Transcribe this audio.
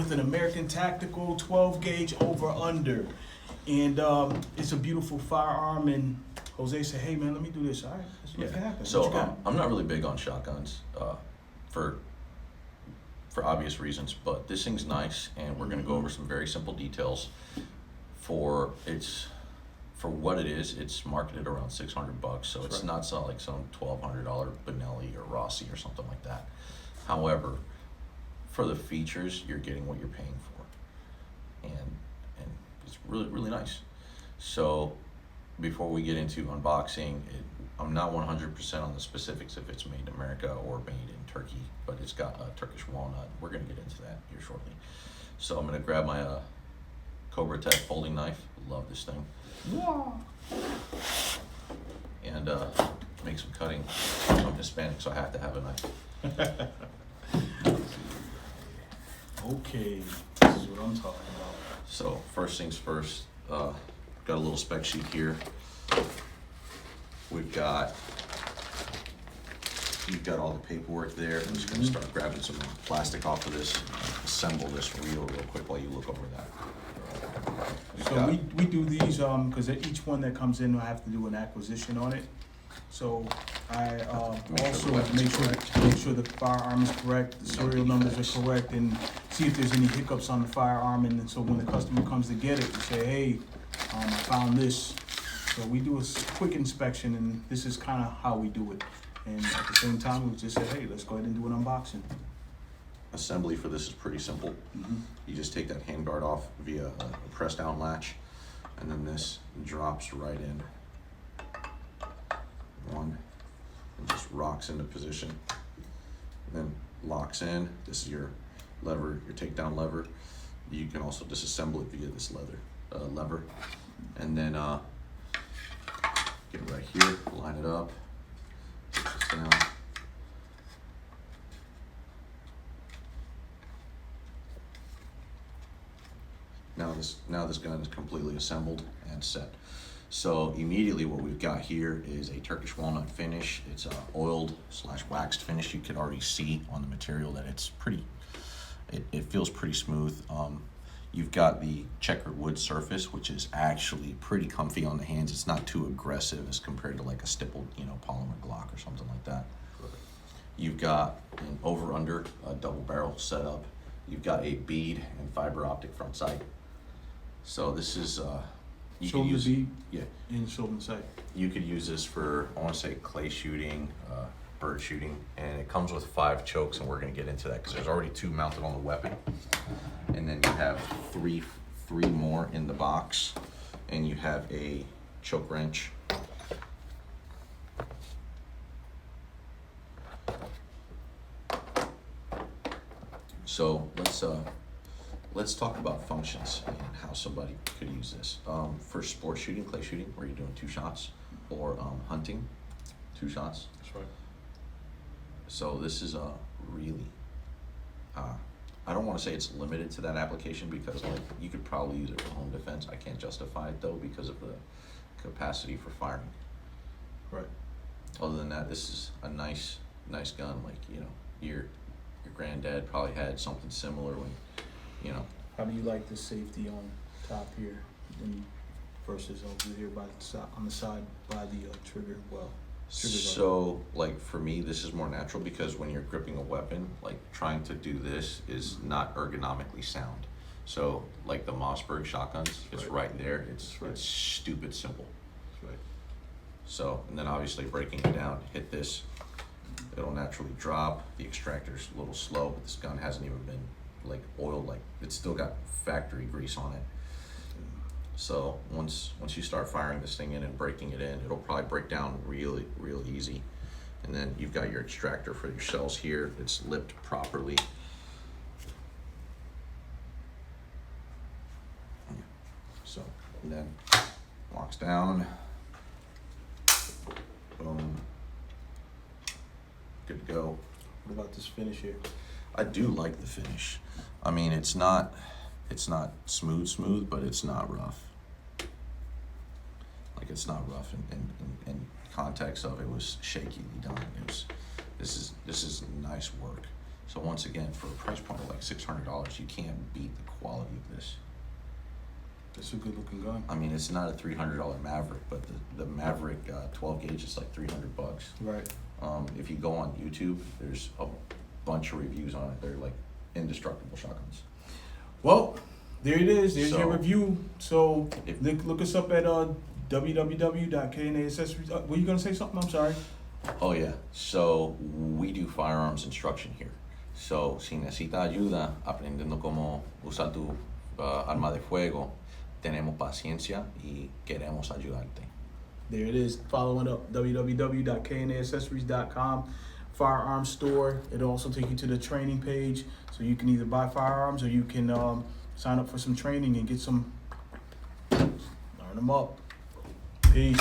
with an American Tactical 12 gauge over under. And it's a beautiful firearm. And Jose said, hey man, let me do this. All right, let's make it happen. So I'm not really big on shotguns for obvious reasons, but this thing's nice, and we're going to go over some very simple details. For what it is, it's marketed around $600, so it's not like some $1,200 Benelli or Rossi or something like that. However, for the features, you're getting what you're paying for, and it's really nice. So before we get into unboxing, I'm not 100% on the specifics if it's made in America or made in Turkey, but it's got a Turkish walnut. We're going to get into that here shortly. So I'm going to grab my Cobra Tech folding knife. Love this thing. Yeah. And make some cutting. I'm Hispanic, so I have to have a knife. Okay, this is what I'm talking about. So first things first, got a little spec sheet here. You've got all the paperwork there. I'm just gonna start grabbing some plastic off of this, assemble this real quick while you look over that. So we do these because each one that comes in, I have to do an acquisition on it. So I also make sure the firearm is correct, the serial numbers are correct, and see if there's any hiccups on the firearm. And so when the customer comes to get it, we say, hey, I found this. So we do a quick inspection, and this is kind of how we do it. And at the same time, we just say, hey, let's go ahead and do an unboxing. Assembly for this is pretty simple. You just take that handguard off via a press down latch, and then this drops right in. One, and just rocks into position, and then locks in. This is your lever, your takedown lever. You can also disassemble it via this lever, and then get it right here, line it up, push this down. Now this gun is completely assembled and set. So immediately what we've got here is a Turkish walnut finish. It's a oiled / waxed finish. You could already see on the material that it's it feels pretty smooth. You've got the checkered wood surface, which is actually pretty comfy on the hands. It's not too aggressive as compared to like a stippled, polymer Glock or something like that. You've got an over-under double barrel setup. You've got a bead and fiber optic front sight. So this is you can use bead, yeah, and shoulder sight. You could use this for, I want to say, clay shooting, bird shooting, and it comes with 5 chokes, and we're going to get into that because there's already 2 mounted on the weapon, and then you have three more in the box, and you have a choke wrench. So let's talk about functions and how somebody could use this. For sport shooting, clay shooting, where you're doing 2 shots, or hunting, 2 shots. That's right. So this is really, I don't want to say it's limited to that application because you could probably use it for home defense. I can't justify it though because of the capacity for firing. Right. Other than that, this is a nice gun. Like, your granddad probably had something similar when, How do you like the safety on top here versus over here on the side by the trigger? So, like, for me, this is more natural because when you're gripping a weapon, like, trying to do this is not ergonomically sound. So, like the Mossberg shotguns, it's right there. It's stupid simple. That's right. So, and then obviously breaking it down, hit this, it'll naturally drop. The extractor's a little slow, but this gun hasn't even been like oiled. Like, it's still got factory grease on it. So once you start firing this thing in and breaking it in, it'll probably break down real easy. And then you've got your extractor for your shells here. It's lipped properly. So, and then locks down. Boom. Good to go. What about this finish here? I do like the finish. I mean, it's not smooth, but it's not rough. Like, it's not rough in context of it was shakily done. This is nice work. So once again, for a price point of like $600, you can't beat the quality of this. It's a good looking gun. I mean, it's not a $300 Maverick, but the Maverick 12 gauge is like $300. Right. If you go on YouTube, there's a bunch of reviews on it. They're like indestructible shotguns. Well, there it is. There's So, your review. So if- look us up at www.knaccessories. Were you gonna say something? I'm sorry. Oh yeah, so we do firearms instruction here. So si necesita ayuda aprendiendo cómo usar tu arma de fuego, tenemos paciencia y queremos ayudarte. There it is. Following up, www.knaccessories.com. Firearms store. It'll also take you to the training page, so you can either buy firearms or you can sign up for some training and get some, learn them up. Peace.